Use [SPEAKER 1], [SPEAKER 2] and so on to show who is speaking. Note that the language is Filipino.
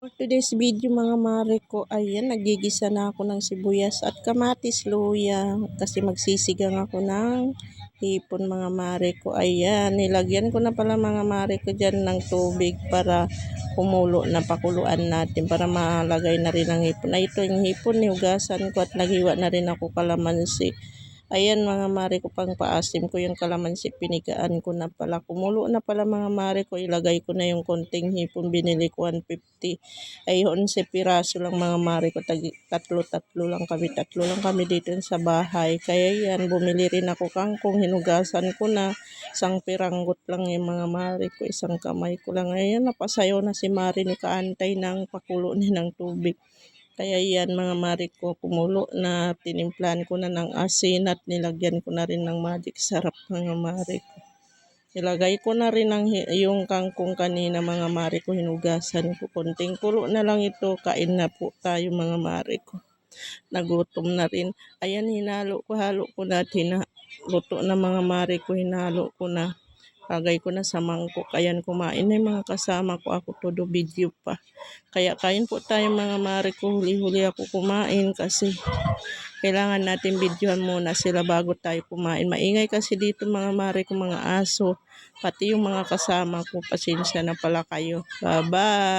[SPEAKER 1] For today's video mga mare ko, ayan, nagigisa na ako ng sibuyas at kamatis luya kasi magsisigang ako ng hipon mga mare ko. Ayan, nilagyan ko na pala mga mare ko dyan ng tubig para kumulo na, pakuluan natin para malagay na rin ang hipon. Ay, ito yung hipon, nihugasan ko at naghiwa na rin ako kalamansi. Ayan mga mare ko, pang paasim ko yung kalamansi, pinigaan ko na pala. Kumulo na pala mga mare ko, ilagay ko na yung konting hipon, binili ko 150. Ay 11 piraso lang mga mare ko, tatlo lang kami dito sa bahay. Kaya yan, bumili rin ako kangkong, hinugasan ko na, isang piranggot lang yung mga mare ko, isang kamay ko lang. Ayan, napasayo na si mare ni kaantay ng pakulo ni ng tubig. Kaya yan mga mare ko, kumulo na, tinimplan ko na ng asin at nilagyan ko na rin ng magic sarap mga mare ko. Ilagay ko na rin yung kangkong kanina mga mare ko, hinugasan ko. Konting kulo na lang ito, kain na po tayo mga mare ko. Nagutom na rin. Ayan, halo ko na, luto na mga mare ko, hinalo ko na. Lagay ko na sa mangkok. Ayan, kumain na yung mga kasama ko. Ako todo video pa. Kaya kain po tayo mga mare ko. Huli-huli ako kumain kasi kailangan natin videohan muna sila bago tayo kumain. Maingay kasi dito mga mare ko, mga aso. Pati yung mga kasama ko. Pasensya na pala kayo. Bye-bye!